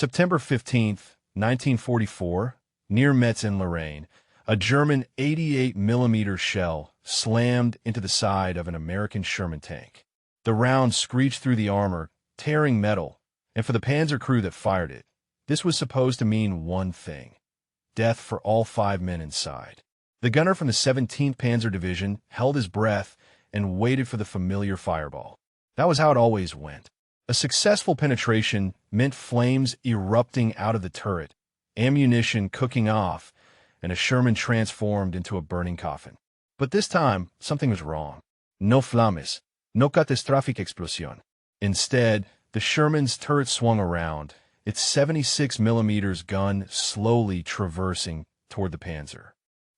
September 15th, 1944, near Metz-en-Lorraine, a German 88mm shell slammed into the side of an American Sherman tank. The round screeched through the armor, tearing metal, and for the Panzer crew that fired it, this was supposed to mean one thing: death for all 5 men inside. The gunner from the 17th Panzer Division held his breath and waited for the familiar fireball. That was how it always went. A successful penetration meant flames erupting out of the turret, ammunition cooking off, and a Sherman transformed into a burning coffin. But this time, something was wrong. No flames, no catastrophic explosion. Instead, the Sherman's turret swung around, its 76mm gun slowly traversing toward the Panzer.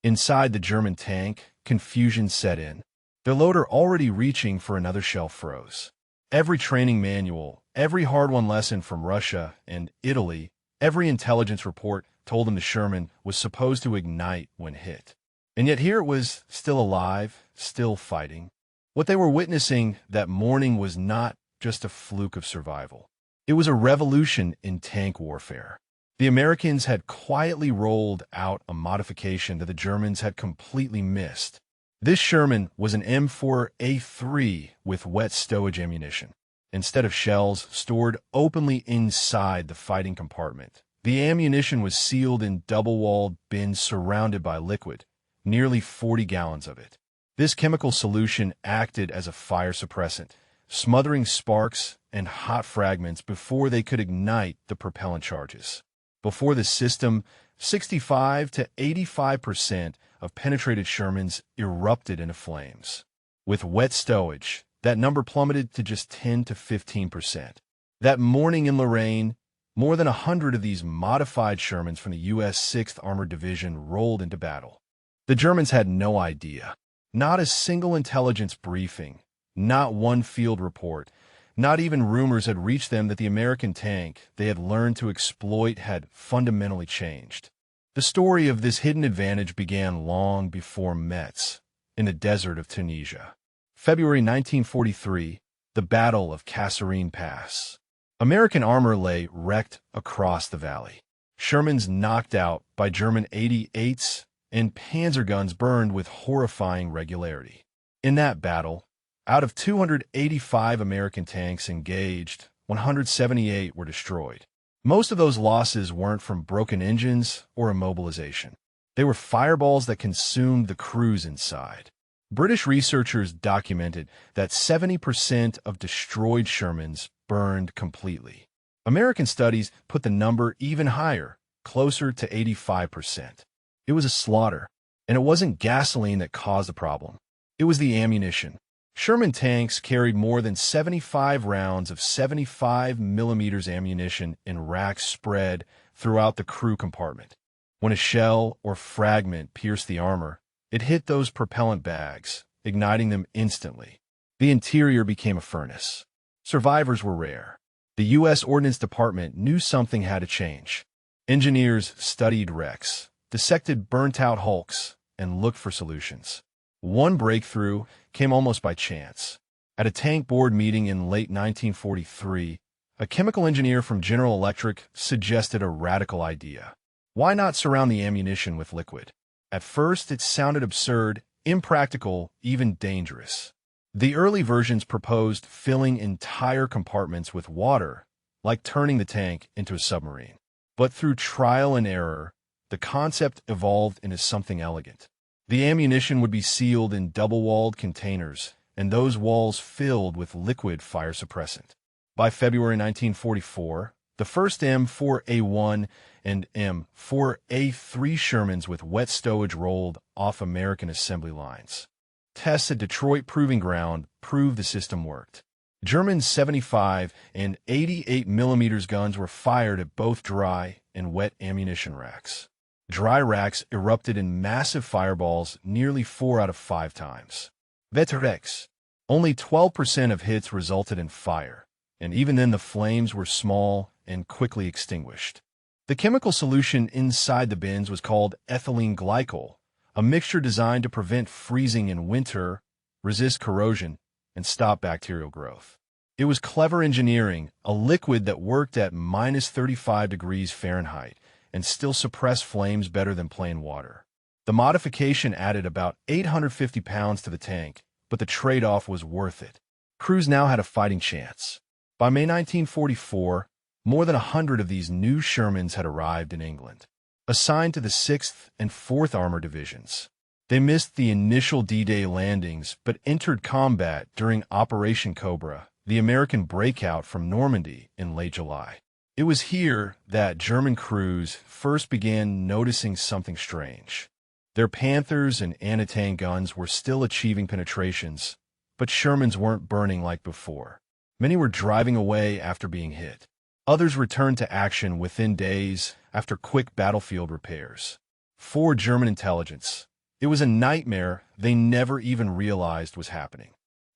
Inside the German tank, confusion set in. The loader already reaching for another shell froze. Every training manual, every hard-won lesson from Russia and Italy, every intelligence report told them the Sherman was supposed to ignite when hit. And yet here it was, still alive, still fighting. What they were witnessing that morning was not just a fluke of survival. It was a revolution in tank warfare. The Americans had quietly rolled out a modification that the Germans had completely missed. This Sherman was an M4A3 with wet stowage ammunition. Instead of shells stored openly inside the fighting compartment, the ammunition was sealed in double-walled bins surrounded by liquid, nearly 40 gallons of it. This chemical solution acted as a fire suppressant, smothering sparks and hot fragments before they could ignite the propellant charges. Before the system, 65 to 85% of penetrated Shermans erupted into flames. With wet stowage, that number plummeted to just 10 to 15%. That morning in Lorraine, more than 100 of these modified Shermans from the U.S. 6th Armored Division rolled into battle. The Germans had no idea. Not a single intelligence briefing, not one field report, not even rumors had reached them that the American tank they had learned to exploit had fundamentally changed. The story of this hidden advantage began long before Metz, in the desert of Tunisia. February 1943, the Battle of Kasserine Pass. American armor lay wrecked across the valley. Shermans knocked out by German 88s and Panzer guns burned with horrifying regularity. In that battle, out of 285 American tanks engaged, 178 were destroyed. Most of those losses weren't from broken engines or immobilization. They were fireballs that consumed the crews inside. British researchers documented that 70% of destroyed Shermans burned completely. American studies put the number even higher, closer to 85%. It was a slaughter, and it wasn't gasoline that caused the problem. It was the ammunition. Sherman tanks carried more than 75 rounds of 75mm ammunition in racks spread throughout the crew compartment. When a shell or fragment pierced the armor, it hit those propellant bags, igniting them instantly. The interior became a furnace. Survivors were rare. The U.S. Ordnance Department knew something had to change. Engineers studied wrecks, dissected burnt-out hulks, and looked for solutions. One breakthrough came almost by chance. At a tank board meeting in late 1943, a chemical engineer from General Electric suggested a radical idea. Why not surround the ammunition with liquid? At first, it sounded absurd, impractical, even dangerous. The early versions proposed filling entire compartments with water, like turning the tank into a submarine. But through trial and error, the concept evolved into something elegant. The ammunition would be sealed in double-walled containers, and those walls filled with liquid fire suppressant. By February 1944, the first M4A1 and M4A3 Shermans with wet stowage rolled off American assembly lines. Tests at Detroit Proving Ground proved the system worked. German 75 and 88mm guns were fired at both dry and wet ammunition racks. Dry racks erupted in massive fireballs nearly 4 out of 5 times. Wet racks. Only 12% of hits resulted in fire, and even then the flames were small and quickly extinguished. The chemical solution inside the bins was called ethylene glycol, a mixture designed to prevent freezing in winter, resist corrosion, and stop bacterial growth. It was clever engineering, a liquid that worked at minus 35 degrees Fahrenheit and still suppressed flames better than plain water. The modification added about 850 pounds to the tank, but the trade-off was worth it. Crews now had a fighting chance. By May 1944, more than 100 of these new Shermans had arrived in England, assigned to the 6th and 4th Armored Divisions. They missed the initial D-Day landings but entered combat during Operation Cobra, the American breakout from Normandy in late July. It was here that German crews first began noticing something strange. Their Panthers and anti-tank guns were still achieving penetrations, but Shermans weren't burning like before. Many were driving away after being hit. Others returned to action within days after quick battlefield repairs. For German intelligence, it was a nightmare they never even realized was happening.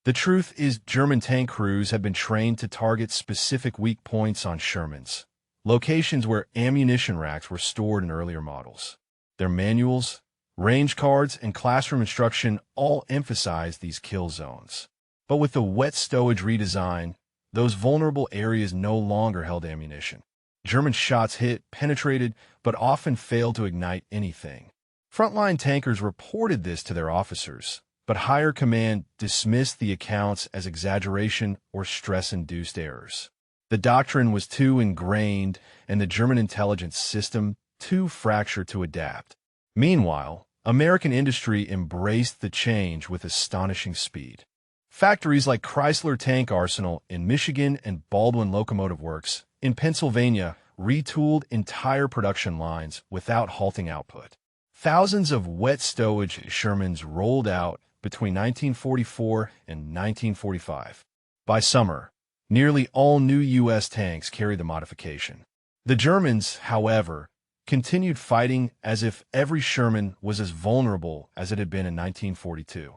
The truth is, German tank crews had been trained to target specific weak points on Shermans, locations where ammunition racks were stored in earlier models. Their manuals, range cards, and classroom instruction all emphasized these kill zones. But with the wet stowage redesign, those vulnerable areas no longer held ammunition. German shots hit, penetrated, but often failed to ignite anything. Frontline tankers reported this to their officers, but higher command dismissed the accounts as exaggeration or stress-induced errors. The doctrine was too ingrained and the German intelligence system too fractured to adapt. Meanwhile, American industry embraced the change with astonishing speed. Factories like Chrysler Tank Arsenal in Michigan and Baldwin Locomotive Works in Pennsylvania retooled entire production lines without halting output. Thousands of wet stowage Shermans rolled out between 1944 and 1945. By summer, nearly all new U.S. tanks carried the modification. The Germans, however, continued fighting as if every Sherman was as vulnerable as it had been in 1942.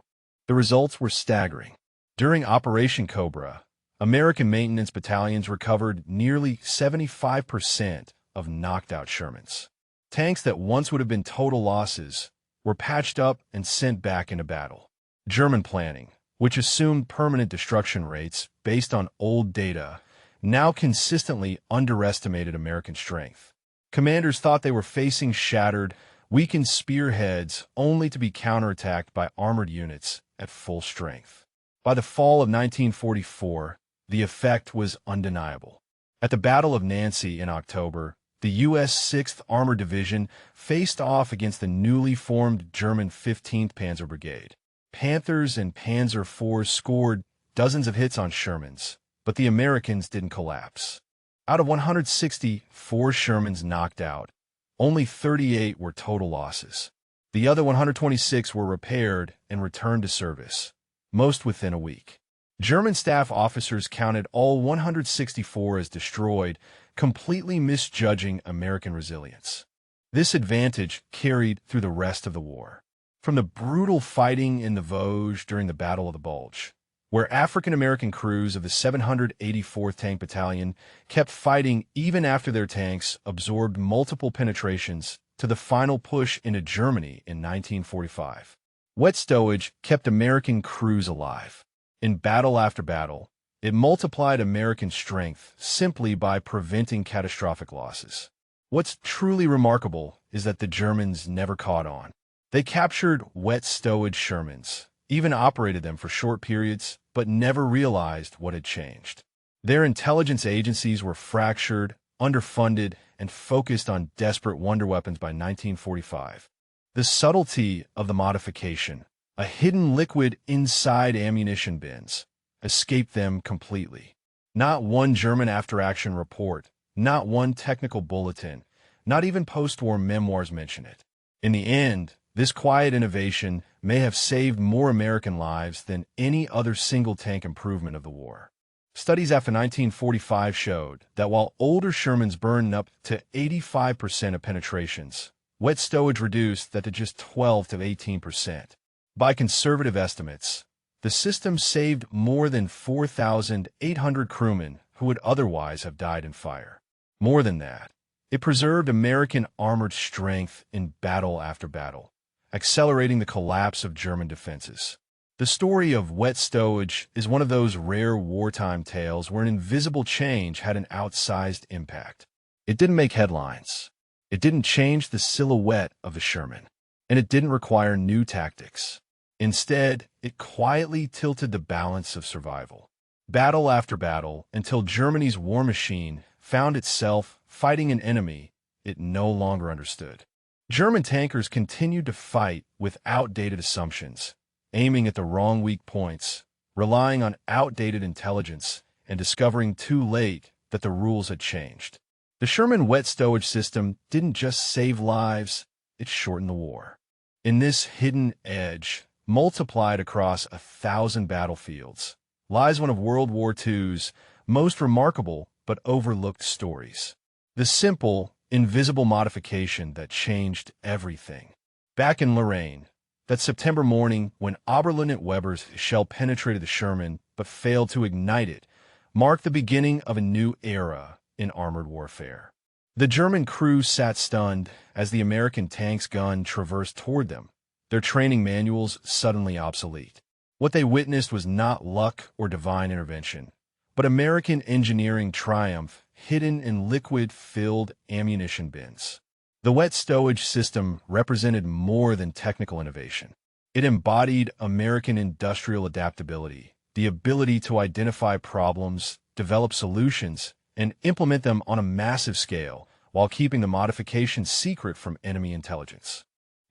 The results were staggering. During Operation Cobra, American maintenance battalions recovered nearly 75% of knocked-out Shermans. Tanks that once would have been total losses were patched up and sent back into battle. German planning, which assumed permanent destruction rates based on old data, now consistently underestimated American strength. Commanders thought they were facing shattered, weakened spearheads only to be counterattacked by armored units at full strength. By the fall of 1944, the effect was undeniable. At the Battle of Nancy in October, the U.S. 6th Armored Division faced off against the newly formed German 15th Panzer Brigade. Panthers and Panzer IVs scored dozens of hits on Shermans, but the Americans didn't collapse. Out of 164 Shermans knocked out, only 38 were total losses. The other 126 were repaired and returned to service, most within a week. German staff officers counted all 164 as destroyed, completely misjudging American resilience. This advantage carried through the rest of the war. From the brutal fighting in the Vosges during the Battle of the Bulge, where African-American crews of the 784th Tank Battalion kept fighting even after their tanks absorbed multiple penetrations, to the final push into Germany in 1945. Wet stowage kept American crews alive. In battle after battle, it multiplied American strength simply by preventing catastrophic losses. What's truly remarkable is that the Germans never caught on. They captured wet stowage Shermans, even operated them for short periods, but never realized what had changed. Their intelligence agencies were fractured, underfunded, and focused on desperate wonder weapons by 1945. The subtlety of the modification, a hidden liquid inside ammunition bins, escaped them completely. Not one German after-action report, not one technical bulletin, not even post-war memoirs mention it. In the end, this quiet innovation may have saved more American lives than any other single-tank improvement of the war. Studies after 1945 showed that while older Shermans burned up to 85% of penetrations, wet stowage reduced that to just 12 to 18%. By conservative estimates, the system saved more than 4,800 crewmen who would otherwise have died in fire. More than that, it preserved American armored strength in battle after battle, accelerating the collapse of German defenses. The story of Wet Stowage is one of those rare wartime tales where an invisible change had an outsized impact. It didn't make headlines. It didn't change the silhouette of the Sherman. And it didn't require new tactics. Instead, it quietly tilted the balance of survival. Battle after battle, until Germany's war machine found itself fighting an enemy it no longer understood. German tankers continued to fight with outdated assumptions, aiming at the wrong weak points, relying on outdated intelligence, and discovering too late that the rules had changed. The Sherman wet stowage system didn't just save lives, it shortened the war. In this hidden edge, multiplied across 1,000 battlefields, lies one of World War II's most remarkable but overlooked stories. The simple, invisible modification that changed everything. Back in Lorraine, that September morning when Oberleutnant Weber's shell penetrated the Sherman but failed to ignite it, marked the beginning of a new era in armored warfare. The German crew sat stunned as the American tank's gun traversed toward them, their training manuals suddenly obsolete. What they witnessed was not luck or divine intervention, but American engineering triumph hidden in liquid-filled ammunition bins. The wet stowage system represented more than technical innovation. It embodied American industrial adaptability, the ability to identify problems, develop solutions, and implement them on a massive scale while keeping the modifications secret from enemy intelligence.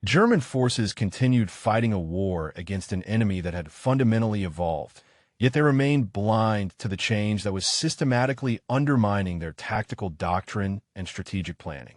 German forces continued fighting a war against an enemy that had fundamentally evolved, yet they remained blind to the change that was systematically undermining their tactical doctrine and strategic planning.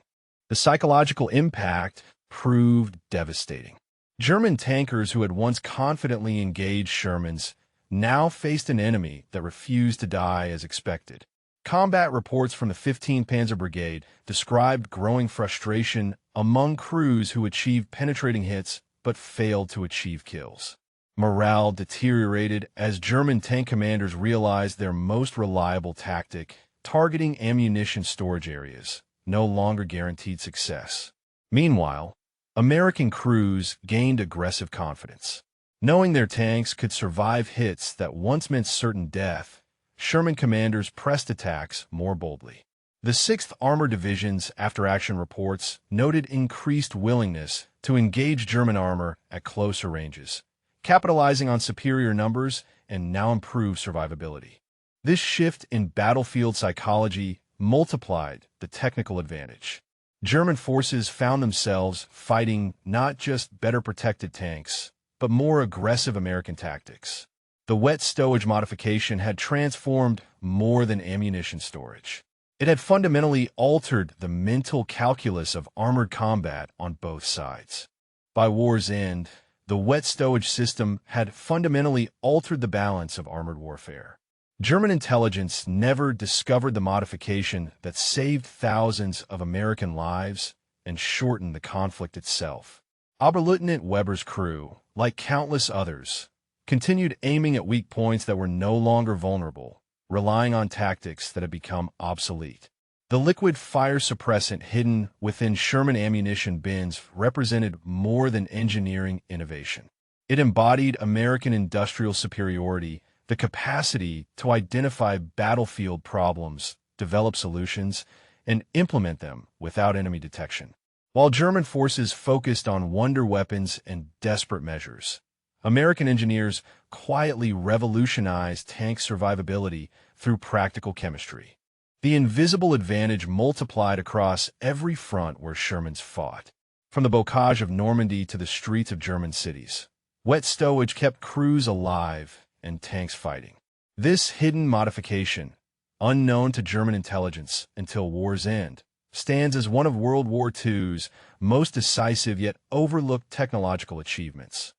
The psychological impact proved devastating. German tankers who had once confidently engaged Shermans now faced an enemy that refused to die as expected. Combat reports from the 15th Panzer Brigade described growing frustration among crews who achieved penetrating hits but failed to achieve kills. Morale deteriorated as German tank commanders realized their most reliable tactic, targeting ammunition storage areas, no longer guaranteed success. Meanwhile, American crews gained aggressive confidence. Knowing their tanks could survive hits that once meant certain death, Sherman commanders pressed attacks more boldly. The 6th Armored Division's after-action reports noted increased willingness to engage German armor at closer ranges, capitalizing on superior numbers and now improved survivability. This shift in battlefield psychology multiplied the technical advantage. German forces found themselves fighting not just better protected tanks, but more aggressive American tactics. The wet stowage modification had transformed more than ammunition storage. It had fundamentally altered the mental calculus of armored combat on both sides. By war's end, the wet stowage system had fundamentally altered the balance of armored warfare. German intelligence never discovered the modification that saved thousands of American lives and shortened the conflict itself. Oberleutnant Weber's crew, like countless others, continued aiming at weak points that were no longer vulnerable, relying on tactics that had become obsolete. The liquid fire suppressant hidden within Sherman ammunition bins represented more than engineering innovation. It embodied American industrial superiority, the capacity to identify battlefield problems, develop solutions, and implement them without enemy detection. While German forces focused on wonder weapons and desperate measures, American engineers quietly revolutionized tank survivability through practical chemistry. The invisible advantage multiplied across every front where Shermans fought. From the bocage of Normandy to the streets of German cities, wet stowage kept crews alive and tanks fighting. This hidden modification, unknown to German intelligence until war's end, stands as one of World War II's most decisive yet overlooked technological achievements.